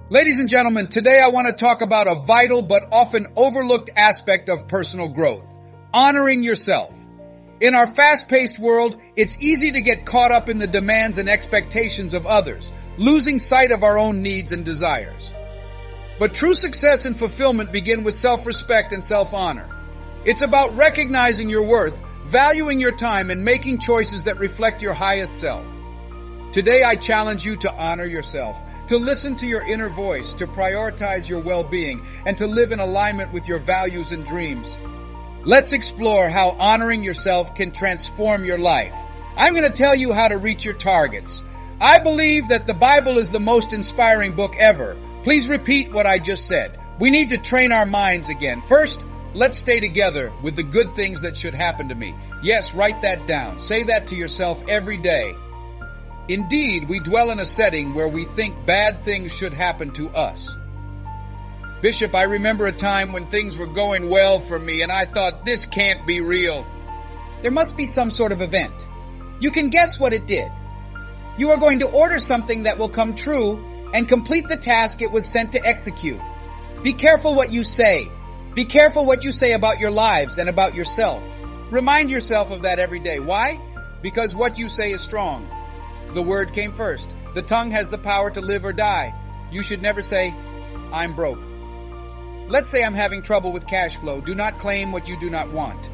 Ladies and gentlemen, today I want to talk about a vital but often overlooked aspect of personal growth: honoring yourself. In our fast-paced world, it's easy to get caught up in the demands and expectations of others, losing sight of our own needs and desires. But true success and fulfillment begin with self-respect and self-honor. It's about recognizing your worth, valuing your time, and making choices that reflect your highest self. Today I challenge you to honor yourself, to listen to your inner voice, to prioritize your well-being, and to live in alignment with your values and dreams. Let's explore how honoring yourself can transform your life. I'm going to tell you how to reach your targets. I believe that the Bible is the most inspiring book ever. Please repeat what I just said. We need to train our minds again. First, let's stay together with the good things that should happen to me. Yes, write that down. Say that to yourself every day. Indeed, we dwell in a setting where we think bad things should happen to us. Bishop, I remember a time when things were going well for me and I thought, this can't be real. There must be some sort of event. You can guess what it did. You are going to order something that will come true and complete the task it was sent to execute. Be careful what you say. Be careful what you say about your lives and about yourself. Remind yourself of that every day. Why? Because what you say is strong. The word came first. The tongue has the power to live or die. You should never say, I'm broke. Let's say I'm having trouble with cash flow. Do not claim what you do not want.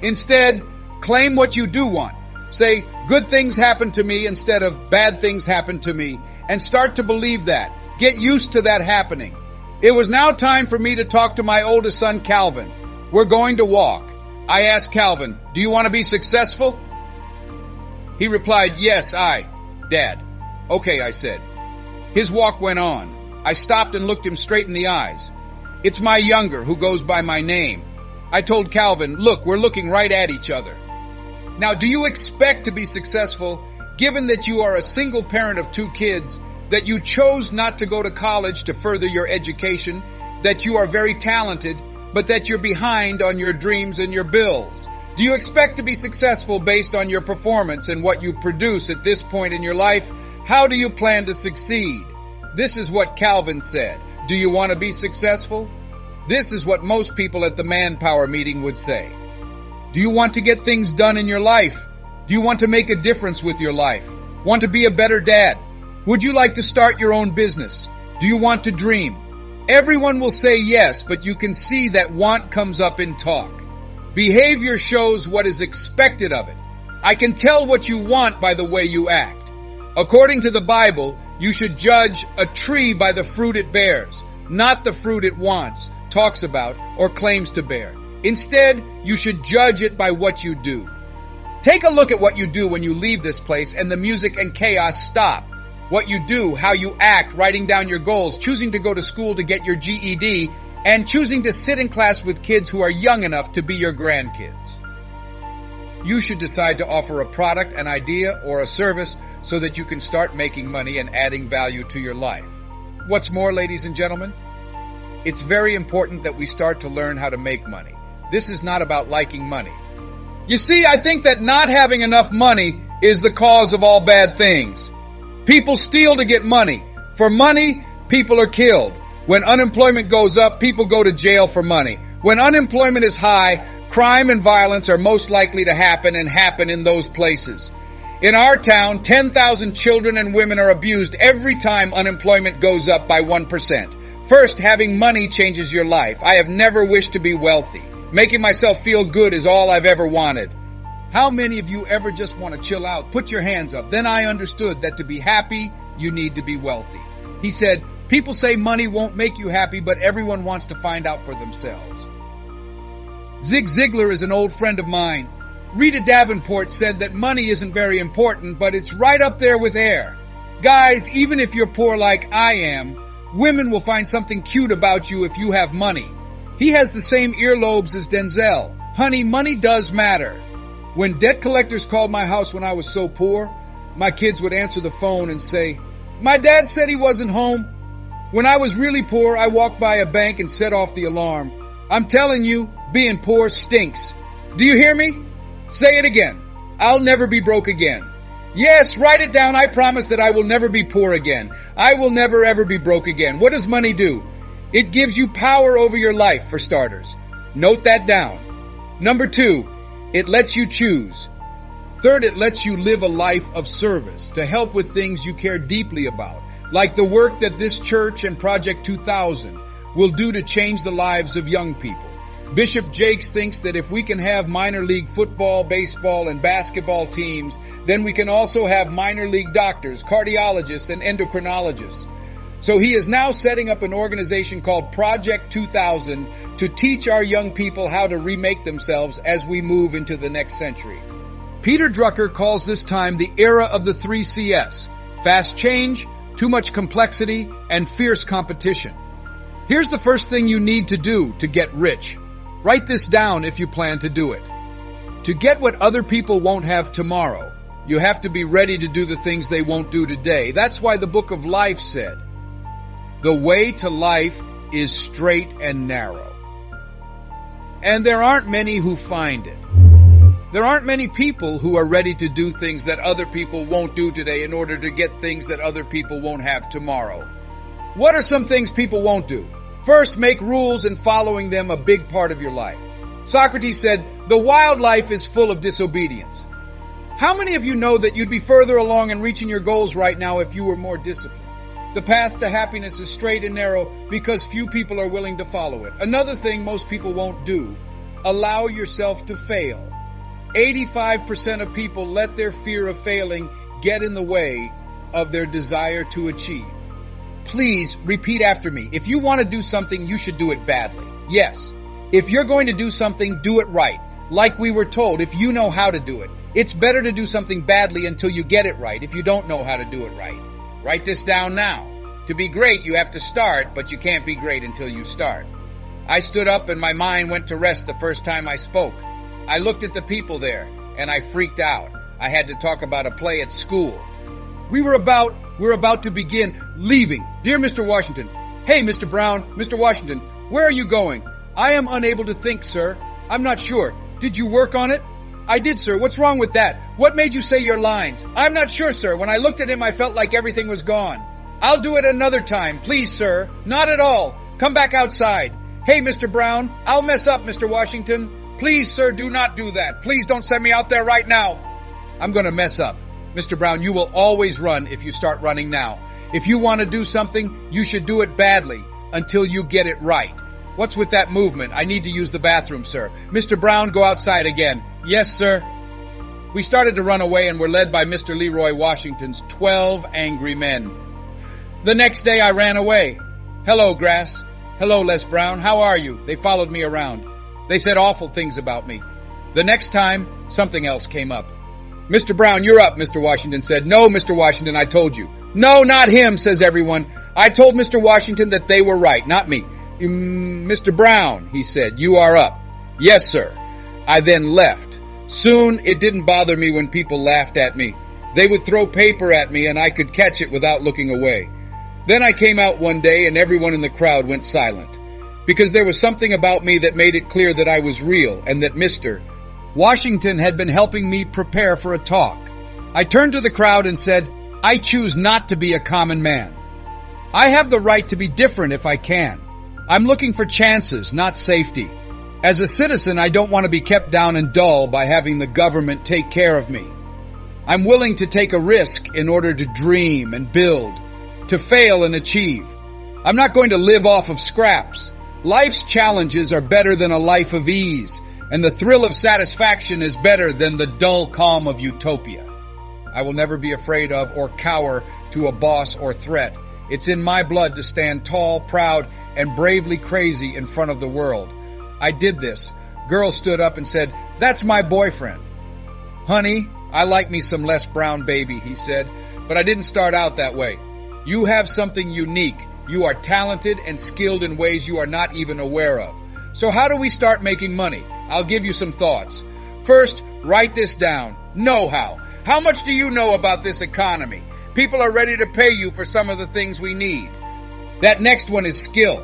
Instead, claim what you do want. Say, good things happen to me instead of bad things happen to me. And start to believe that. Get used to that happening. It was now time for me to talk to my oldest son, Calvin. We're going to walk. I asked Calvin, do you want to be successful? He replied, yes, Dad. Okay, I said. His walk went on. I stopped and looked him straight in the eyes. It's my younger who goes by my name. I told Calvin, look, we're looking right at each other. Now, do you expect to be successful given that you are a single parent of 2 kids, that you chose not to go to college to further your education, that you are very talented, but that you're behind on your dreams and your bills? Do you expect to be successful based on your performance and what you produce at this point in your life? How do you plan to succeed? This is what Calvin said. Do you want to be successful? This is what most people at the manpower meeting would say. Do you want to get things done in your life? Do you want to make a difference with your life? Want to be a better dad? Would you like to start your own business? Do you want to dream? Everyone will say yes, but you can see that want comes up in talk. Behavior shows what is expected of it. I can tell what you want by the way you act. According to the Bible, you should judge a tree by the fruit it bears, not the fruit it wants, talks about, or claims to bear. Instead, you should judge it by what you do. Take a look at what you do when you leave this place and the music and chaos stop. What you do, how you act, writing down your goals, choosing to go to school to get your GED, and choosing to sit in class with kids who are young enough to be your grandkids. You should decide to offer a product, an idea, or a service so that you can start making money and adding value to your life. What's more, ladies and gentlemen, it's very important that we start to learn how to make money. This is not about liking money. You see, I think that not having enough money is the cause of all bad things. People steal to get money. For money, people are killed. When unemployment goes up, people go to jail for money. When unemployment is high, crime and violence are most likely to happen and happen in those places. In our town, 10,000 children and women are abused every time unemployment goes up by 1%. First, having money changes your life. I have never wished to be wealthy. Making myself feel good is all I've ever wanted. How many of you ever just want to chill out? Put your hands up. Then I understood that to be happy, you need to be wealthy. He said, people say money won't make you happy, but everyone wants to find out for themselves. Zig Ziglar is an old friend of mine. Rita Davenport said that money isn't very important, but it's right up there with air. Guys, even if you're poor like I am, women will find something cute about you if you have money. He has the same earlobes as Denzel. Honey, money does matter. When debt collectors called my house when I was so poor, my kids would answer the phone and say, my dad said he wasn't home. When I was really poor, I walked by a bank and set off the alarm. I'm telling you, being poor stinks. Do you hear me? Say it again. I'll never be broke again. Yes, write it down. I promise that I will never be poor again. I will never ever be broke again. What does money do? It gives you power over your life, for starters. Note that down. Number 2, it lets you choose. Third, it lets you live a life of service to help with things you care deeply about, like the work that this church and Project 2000 will do to change the lives of young people. Bishop Jakes thinks that if we can have minor league football, baseball, and basketball teams, then we can also have minor league doctors, cardiologists, and endocrinologists. So he is now setting up an organization called Project 2000 to teach our young people how to remake themselves as we move into the next century. Peter Drucker calls this time the era of the 3 Cs: fast change, too much complexity, and fierce competition. Here's the first thing you need to do to get rich. Write this down if you plan to do it. To get what other people won't have tomorrow, you have to be ready to do the things they won't do today. That's why the Book of Life said, "The way to life is straight and narrow." And there aren't many who find it. There aren't many people who are ready to do things that other people won't do today in order to get things that other people won't have tomorrow. What are some things people won't do? First, make rules and following them a big part of your life. Socrates said, "The wild life is full of disobedience." How many of you know that you'd be further along in reaching your goals right now if you were more disciplined? The path to happiness is straight and narrow because few people are willing to follow it. Another thing most people won't do, allow yourself to fail. 85% of people let their fear of failing get in the way of their desire to achieve. Please repeat after me. If you want to do something, you should do it badly. Yes. If you're going to do something, do it right. Like we were told, if you know how to do it. It's better to do something badly until you get it right if you don't know how to do it right. Write this down now. To be great, you have to start, but you can't be great until you start. I stood up and my mind went to rest the first time I spoke. I looked at the people there and I freaked out. I had to talk about a play at school. We're about to begin leaving. Dear Mr. Washington. Hey, Mr. Brown, Mr. Washington, where are you going? I am unable to think, sir. I'm not sure. Did you work on it? I did, sir. What's wrong with that? What made you say your lines? I'm not sure, sir. When I looked at him, I felt like everything was gone. I'll do it another time. Please, sir. Not at all. Come back outside. Hey, Mr. Brown, I'll mess up, Mr. Washington. Please, sir, do not do that. Please don't send me out there right now. I'm going to mess up. Mr. Brown, you will always run if you start running now. If you want to do something, you should do it badly until you get it right. What's with that movement? I need to use the bathroom, sir. Mr. Brown, go outside again. Yes, sir. We started to run away and were led by Mr. Leroy Washington's 12 angry men. The next day I ran away. Hello, Grass. Hello, Les Brown. How are you? They followed me around. They said awful things about me. The next time, something else came up. Mr. Brown, you're up, Mr. Washington said. No, Mr. Washington, I told you. No, not him, says everyone. I told Mr. Washington that they were right, not me. Mr. Brown, he said, you are up. Yes, sir. I then left. Soon, it didn't bother me when people laughed at me. They would throw paper at me and I could catch it without looking away. Then I came out one day and everyone in the crowd went silent. Because there was something about me that made it clear that I was real and that Mr. Washington had been helping me prepare for a talk. I turned to the crowd and said, I choose not to be a common man. I have the right to be different if I can. I'm looking for chances, not safety. As a citizen, I don't want to be kept down and dull by having the government take care of me. I'm willing to take a risk in order to dream and build, to fail and achieve. I'm not going to live off of scraps. Life's challenges are better than a life of ease, and the thrill of satisfaction is better than the dull calm of utopia. I will never be afraid of or cower to a boss or threat. It's in my blood to stand tall, proud, and bravely crazy in front of the world. I did this. Girl stood up and said, "That's my boyfriend." "Honey, I like me some Les Brown baby," he said, "but I didn't start out that way. You have something unique. You are talented and skilled in ways you are not even aware of. So how do we start making money? I'll give you some thoughts. First, write this down. Know-how. How much do you know about this economy? People are ready to pay you for some of the things we need. That next one is skill.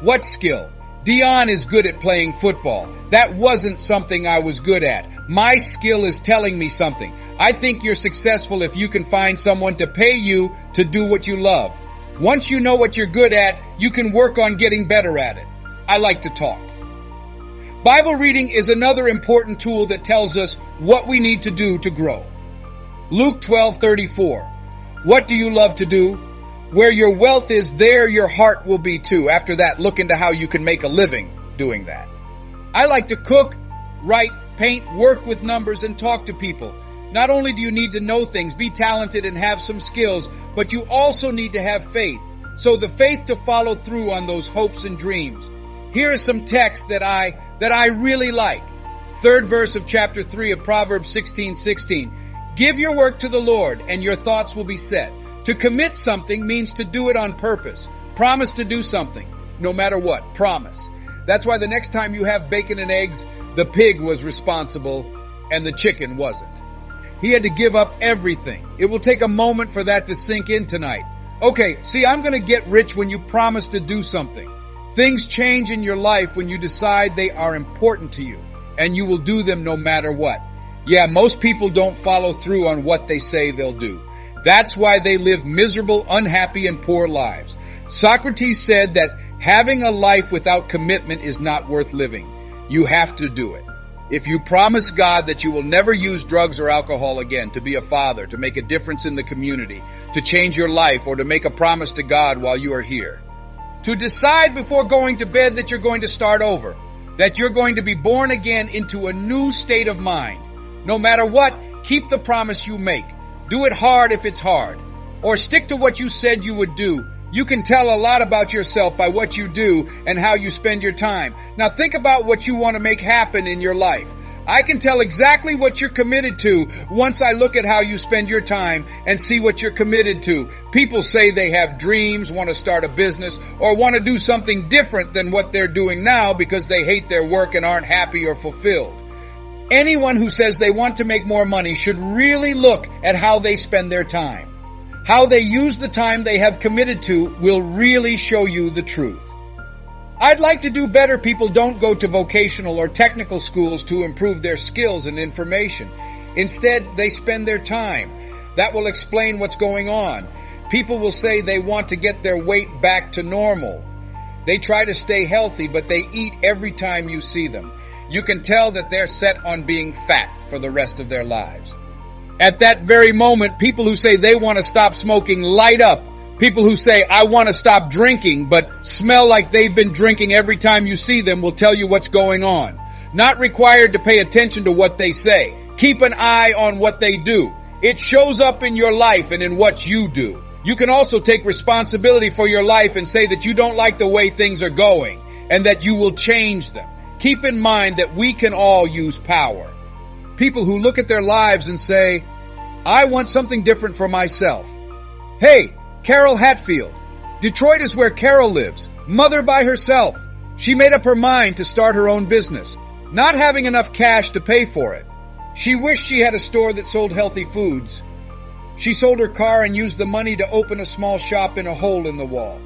What skill? Dion is good at playing football. That wasn't something I was good at. My skill is telling me something. I think you're successful if you can find someone to pay you to do what you love. Once you know what you're good at, you can work on getting better at it. I like to talk. Bible reading is another important tool that tells us what we need to do to grow. Luke 12:34. What do you love to do? Where your wealth is, there your heart will be too. After that, look into how you can make a living doing that. I like to cook, write, paint, work with numbers, and talk to people. Not only do you need to know things, be talented, and have some skills, but you also need to have faith. So the faith to follow through on those hopes and dreams. Here are some texts that I really like. Third verse of chapter 3 of Proverbs 16:16. Give your work to the Lord, and your thoughts will be set. To commit something means to do it on purpose. Promise to do something, no matter what. Promise. That's why the next time you have bacon and eggs, the pig was responsible and the chicken wasn't. He had to give up everything. It will take a moment for that to sink in tonight. Okay, see, I'm going to get rich when you promise to do something. Things change in your life when you decide they are important to you, and you will do them no matter what. Yeah, most people don't follow through on what they say they'll do. That's why they live miserable, unhappy, and poor lives. Socrates said that having a life without commitment is not worth living. You have to do it. If you promise God that you will never use drugs or alcohol again, to be a father, to make a difference in the community, to change your life, or to make a promise to God while you are here, to decide before going to bed that you're going to start over, that you're going to be born again into a new state of mind. No matter what, keep the promise you make. Do it hard if it's hard, or stick to what you said you would do. You can tell a lot about yourself by what you do and how you spend your time. Now think about what you want to make happen in your life. I can tell exactly what you're committed to once I look at how you spend your time and see what you're committed to. People say they have dreams, want to start a business, or want to do something different than what they're doing now because they hate their work and aren't happy or fulfilled. Anyone who says they want to make more money should really look at how they spend their time. How they use the time they have committed to will really show you the truth. I'd like to do better. People don't go to vocational or technical schools to improve their skills and information. Instead, they spend their time. That will explain what's going on. People will say they want to get their weight back to normal. They try to stay healthy, but they eat every time you see them. You can tell that they're set on being fat for the rest of their lives. At that very moment, people who say they want to stop smoking light up. People who say, I want to stop drinking, but smell like they've been drinking every time you see them will tell you what's going on. Not required to pay attention to what they say. Keep an eye on what they do. It shows up in your life and in what you do. You can also take responsibility for your life and say that you don't like the way things are going and that you will change them. Keep in mind that we can all use power. People who look at their lives and say, I want something different for myself. Hey, Carol Hatfield. Detroit is where Carol lives, mother by herself. She made up her mind to start her own business, not having enough cash to pay for it. She wished she had a store that sold healthy foods. She sold her car and used the money to open a small shop in a hole in the wall.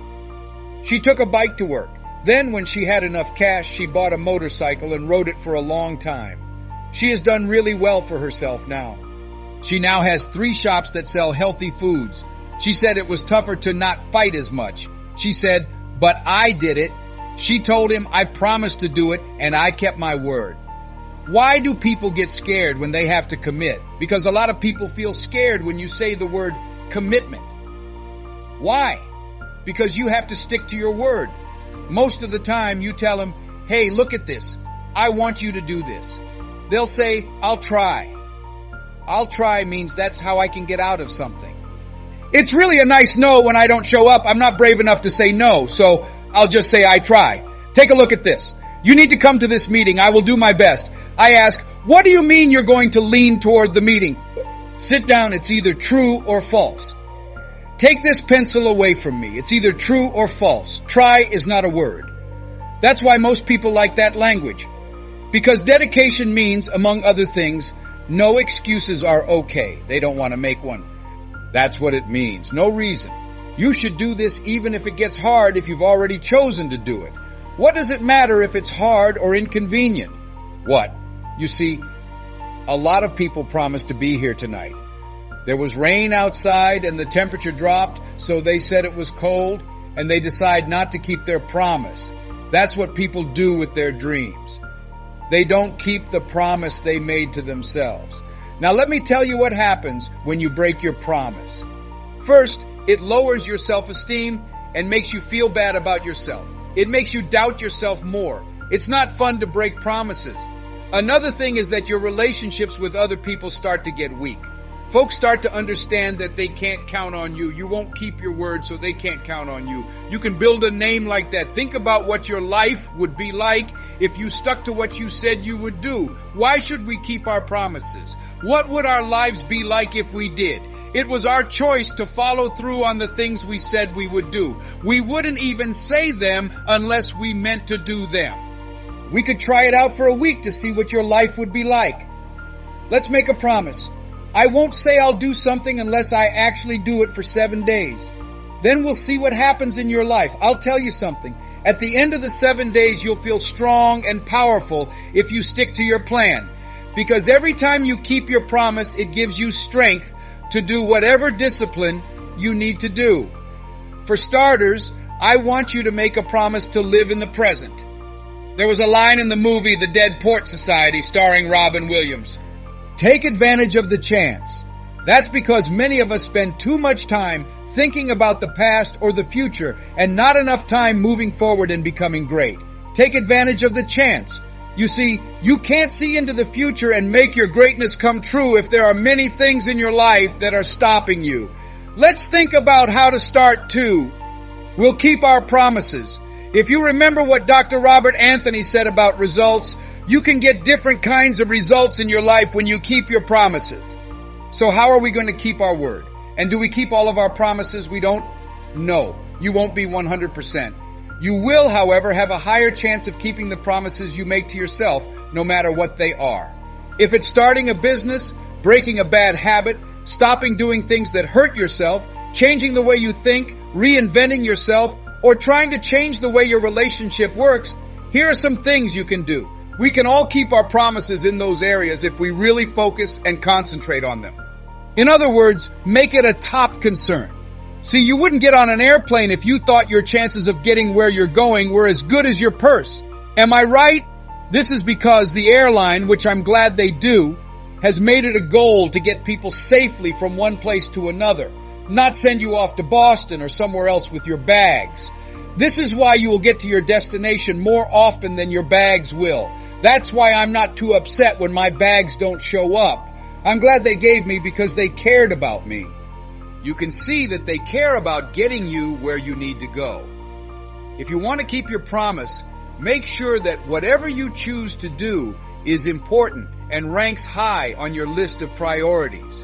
She took a bike to work. Then when she had enough cash, she bought a motorcycle and rode it for a long time. She has done really well for herself now. She now has 3 shops that sell healthy foods. She said it was tougher to not fight as much. She said, but I did it. She told him, I promised to do it, and I kept my word. Why do people get scared when they have to commit? Because a lot of people feel scared when you say the word commitment. Why? Because you have to stick to your word. Most of the time you tell them, hey, look at this. I want you to do this. They'll say, I'll try. I'll try means that's how I can get out of something. It's really a nice no when I don't show up. I'm not brave enough to say no, so I'll just say I try. Take a look at this. You need to come to this meeting. I will do my best. I ask, what do you mean you're going to lean toward the meeting? Sit down. It's either true or false. Take this pencil away from me. It's either true or false. Try is not a word. That's why most people like that language. Because dedication means, among other things, no excuses are okay. They don't want to make one. That's what it means. No reason. You should do this even if it gets hard if you've already chosen to do it. What does it matter if it's hard or inconvenient? What? You see, A lot of people promised to be here tonight. There was rain outside and the temperature dropped, so they said it was cold, and they decide not to keep their promise. That's what people do with their dreams. They don't keep the promise they made to themselves. Now let me tell you what happens when you break your promise. First, it lowers your self-esteem and makes you feel bad about yourself. It makes you doubt yourself more. It's not fun to break promises. Another thing is that your relationships with other people start to get weak. Folks start to understand that they can't count on you. You won't keep your word, so they can't count on you. You can build a name like that. Think about what your life would be like if you stuck to what you said you would do. Why should we keep our promises? What would our lives be like if we did? It was our choice to follow through on the things we said we would do. We wouldn't even say them unless we meant to do them. We could try it out for a week to see what your life would be like. Let's make a promise. I won't say I'll do something unless I actually do it for 7 days. Then we'll see what happens in your life. I'll tell you something. At the end of the 7 days, you'll feel strong and powerful if you stick to your plan. Because every time you keep your promise, it gives you strength to do whatever discipline you need to do. For starters, I want you to make a promise to live in the present. There was a line in the movie The Dead Port Society starring Robin Williams. Take advantage of the chance. That's because many of us spend too much time thinking about the past or the future and not enough time moving forward and becoming great. Take advantage of the chance. You see, you can't see into the future and make your greatness come true if there are many things in your life that are stopping you. Let's think about how to start too. We'll keep our promises. If you remember what Dr. Robert Anthony said about results, you can get different kinds of results in your life when you keep your promises. So how are we going to keep our word? And do we keep all of our promises we don't? No, you won't be 100%. You will, however, have a higher chance of keeping the promises you make to yourself, no matter what they are. If it's starting a business, breaking a bad habit, stopping doing things that hurt yourself, changing the way you think, reinventing yourself, or trying to change the way your relationship works, here are some things you can do. We can all keep our promises in those areas if we really focus and concentrate on them. In other words, make it a top concern. See, you wouldn't get on an airplane if you thought your chances of getting where you're going were as good as your purse. Am I right? This is because the airline, which I'm glad they do, has made it a goal to get people safely from one place to another, not send you off to Boston or somewhere else with your bags. This is why you will get to your destination more often than your bags will. That's why I'm not too upset when my bags don't show up. I'm glad they gave me because they cared about me. You can see that they care about getting you where you need to go. If you want to keep your promise, make sure that whatever you choose to do is important and ranks high on your list of priorities.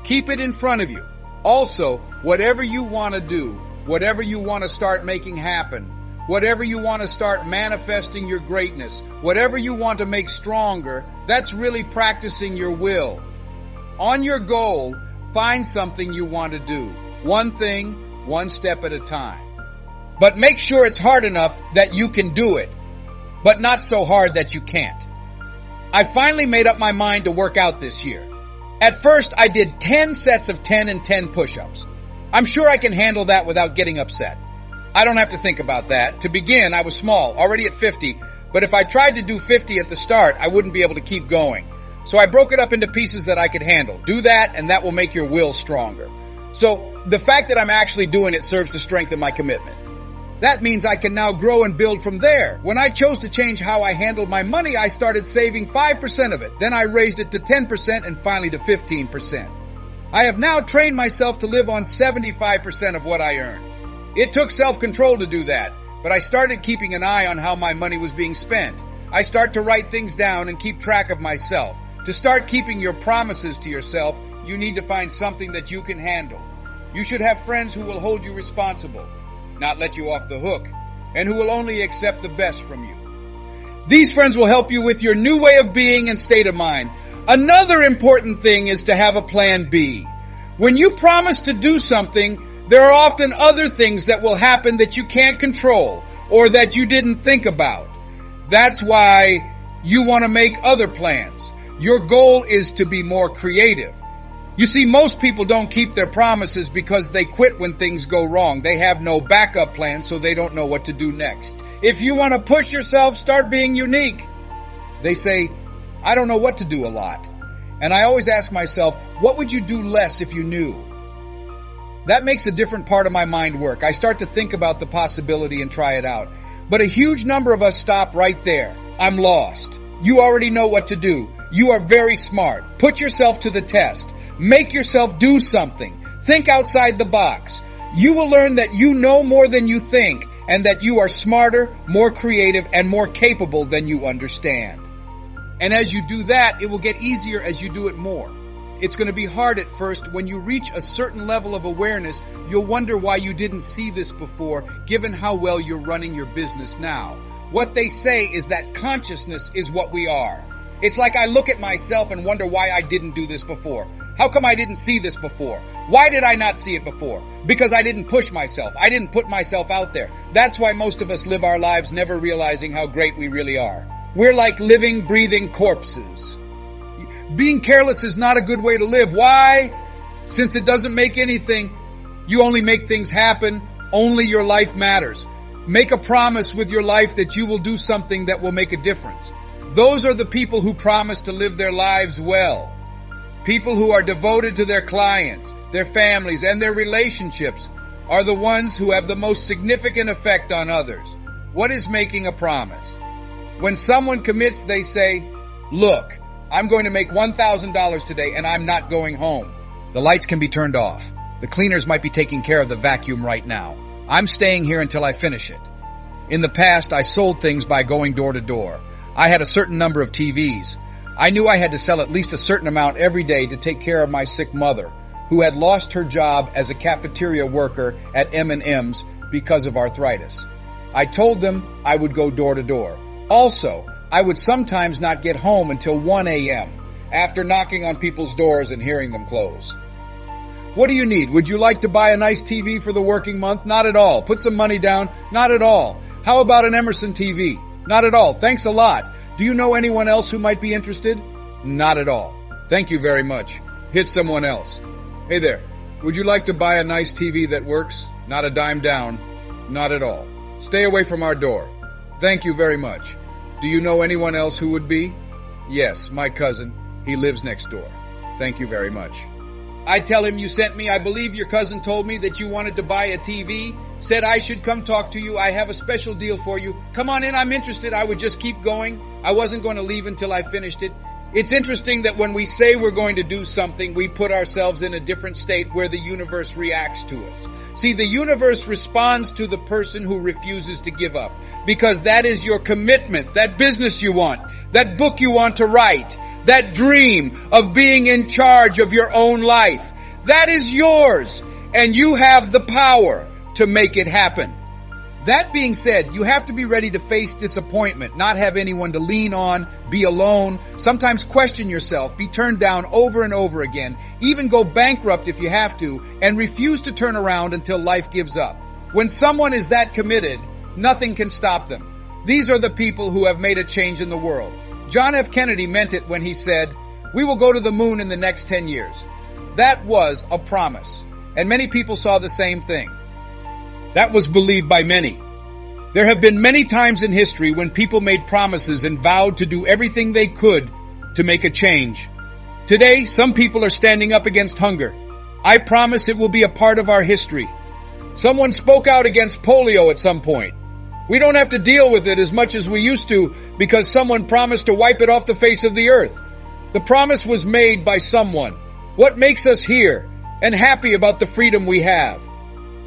Keep it in front of you. Also, whatever you want to do, whatever you want to start making happen, whatever you want to start manifesting your greatness, whatever you want to make stronger, that's really practicing your will. On your goal, find something you want to do. One thing, one step at a time. But make sure it's hard enough that you can do it, but not so hard that you can't. I finally made up my mind to work out this year. At first, I did 10 sets of 10 and 10 push-ups. I'm sure I can handle that without getting upset. I don't have to think about that. To begin, I was small, already at 50, but if I tried to do 50 at the start, I wouldn't be able to keep going. So I broke it up into pieces that I could handle. Do that, and that will make your will stronger. So the fact that I'm actually doing it serves to strengthen my commitment. That means I can now grow and build from there. When I chose to change how I handled my money, I started saving 5% of it. Then I raised it to 10% and finally to 15%. I have now trained myself to live on 75% of what I earn. It took self-control to do that, but I started keeping an eye on how my money was being spent. I start to write things down and keep track of myself. To start keeping your promises to yourself, you need to find something that you can handle. You should have friends who will hold you responsible, not let you off the hook, and who will only accept the best from you. These friends will help you with your new way of being and state of mind. Another important thing is to have a plan B. When you promise to do something, there are often other things that will happen that you can't control or that you didn't think about. That's why you want to make other plans. Your goal is to be more creative. You see, most people don't keep their promises because they quit when things go wrong. They have no backup plan, so they don't know what to do next. If you want to push yourself, start being unique. They say, I don't know what to do a lot. And I always ask myself, what would you do less if you knew? That makes a different part of my mind work. I start to think about the possibility and try it out. But a huge number of us stop right there. I'm lost. You already know what to do. You are very smart. Put yourself to the test. Make yourself do something. Think outside the box. You will learn that you know more than you think and that you are smarter, more creative, and more capable than you understand. And as you do that, it will get easier as you do it more. It's going to be hard at first. When you reach a certain level of awareness, you'll wonder why you didn't see this before, given how well you're running your business now. What they say is that consciousness is what we are. It's like I look at myself and wonder why I didn't do this before. How come I didn't see this before? Why did I not see it before? Because I didn't push myself. I didn't put myself out there. That's why most of us live our lives never realizing how great we really are. We're like living, breathing corpses. Being careless is not a good way to live. Why? Since it doesn't make anything, you only make things happen. Only your life matters. Make a promise with your life that you will do something that will make a difference. Those are the people who promise to live their lives well. People who are devoted to their clients, their families, and their relationships are the ones who have the most significant effect on others. What is making a promise? When someone commits, they say, look, I'm going to make $1,000 today and I'm not going home. The lights can be turned off. The cleaners might be taking care of the vacuum right now. I'm staying here until I finish it. In the past, I sold things by going door to door. I had a certain number of TVs. I knew I had to sell at least a certain amount every day to take care of my sick mother, who had lost her job as a cafeteria worker at M&M's because of arthritis. I told them I would go door to door. Also, I would sometimes not get home until 1 a.m. after knocking on people's doors and hearing them close. What do you need? Would you like to buy a nice TV for the working month? Not at all. Put some money down? Not at all. How about an Emerson TV? Not at all. Thanks a lot. Do you know anyone else who might be interested? Not at all. Thank you very much. Hit someone else. Hey there. Would you like to buy a nice TV that works? Not a dime down. Not at all. Stay away from our door. Thank you very much. Do you know anyone else who would be? Yes, my cousin. He lives next door. Thank you very much. I tell him you sent me. I believe your cousin told me that you wanted to buy a TV. Said I should come talk to you. I have a special deal for you. Come on in. I'm interested. I would just keep going. I wasn't going to leave until I finished it. It's interesting that when we say we're going to do something, we put ourselves in a different state where the universe reacts to us. See, the universe responds to the person who refuses to give up, because that is your commitment, that business you want, that book you want to write, that dream of being in charge of your own life. That is yours, and you have the power to make it happen. That being said, you have to be ready to face disappointment, not have anyone to lean on, be alone, sometimes question yourself, be turned down over and over again, even go bankrupt if you have to, and refuse to turn around until life gives up. When someone is that committed, nothing can stop them. These are the people who have made a change in the world. John F. Kennedy meant it when he said, "We will go to the moon in the next 10 years. That was a promise, and many people saw the same thing. That was believed by many. There have been many times in history when people made promises and vowed to do everything they could to make a change. Today, some people are standing up against hunger. I promise it will be a part of our history. Someone spoke out against polio at some point. We don't have to deal with it as much as we used to because someone promised to wipe it off the face of the earth. The promise was made by someone. What makes us here and happy about the freedom we have?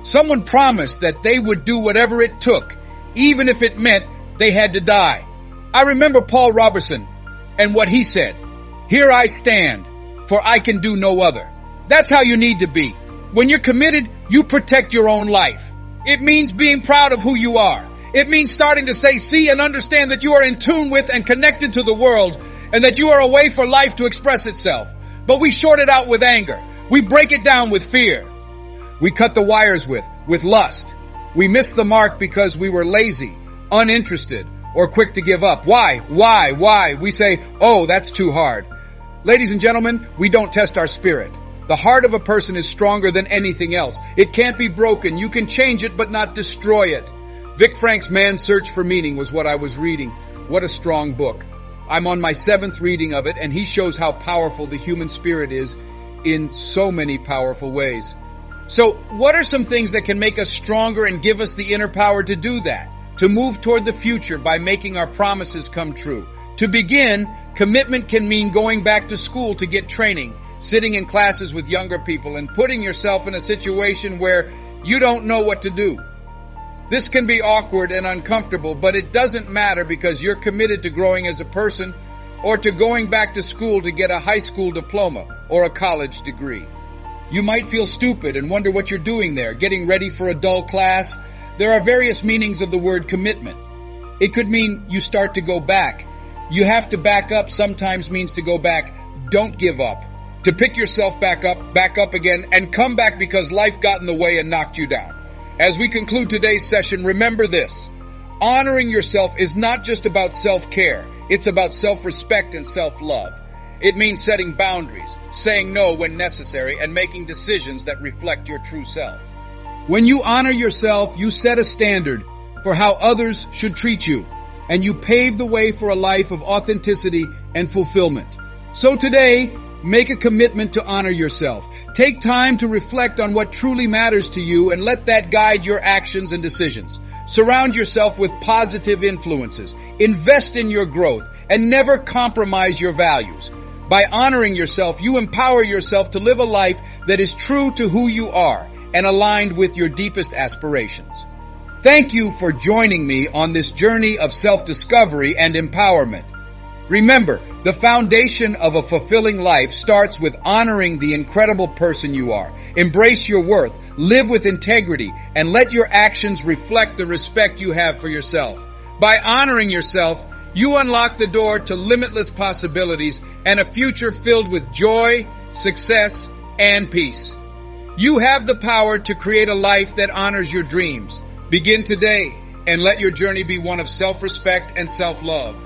Someone promised that they would do whatever it took, even if it meant they had to die. I remember Paul Robeson and what he said. Here I stand, for I can do no other. That's how you need to be. When you're committed, you protect your own life. It means being proud of who you are. It means starting to say, see, and understand that you are in tune with and connected to the world, and that you are a way for life to express itself. But we short it out with anger. We break it down with fear. We cut the wires with lust. We missed the mark because we were lazy, uninterested, or quick to give up. Why? We say, oh, that's too hard. Ladies and gentlemen, we don't test our spirit. The heart of a person is stronger than anything else. It can't be broken. You can change it, but not destroy it. Vic Frank's Man's Search for Meaning was what I was reading. What a strong book. I'm on my 7th reading of it, and he shows how powerful the human spirit is in so many powerful ways. So, what are some things that can make us stronger and give us the inner power to do that? To move toward the future by making our promises come true. To begin, commitment can mean going back to school to get training, sitting in classes with younger people, and putting yourself in a situation where you don't know what to do. This can be awkward and uncomfortable, but it doesn't matter because you're committed to growing as a person or to going back to school to get a high school diploma or a college degree. You might feel stupid and wonder what you're doing there, getting ready for a dull class. There are various meanings of the word commitment. It could mean you start to go back. You have to back up sometimes means to go back. Don't give up. To pick yourself back up again, and come back because life got in the way and knocked you down. As we conclude today's session, remember this. Honoring yourself is not just about self-care. It's about self-respect and self-love. It means setting boundaries, saying no when necessary, and making decisions that reflect your true self. When you honor yourself, you set a standard for how others should treat you, and you pave the way for a life of authenticity and fulfillment. So today, make a commitment to honor yourself. Take time to reflect on what truly matters to you and let that guide your actions and decisions. Surround yourself with positive influences. Invest in your growth and never compromise your values. By honoring yourself, you empower yourself to live a life that is true to who you are and aligned with your deepest aspirations. Thank you for joining me on this journey of self-discovery and empowerment. Remember, the foundation of a fulfilling life starts with honoring the incredible person you are. Embrace your worth, live with integrity, and let your actions reflect the respect you have for yourself. By honoring yourself, you unlock the door to limitless possibilities and a future filled with joy, success, and peace. You have the power to create a life that honors your dreams. Begin today and let your journey be one of self-respect and self-love.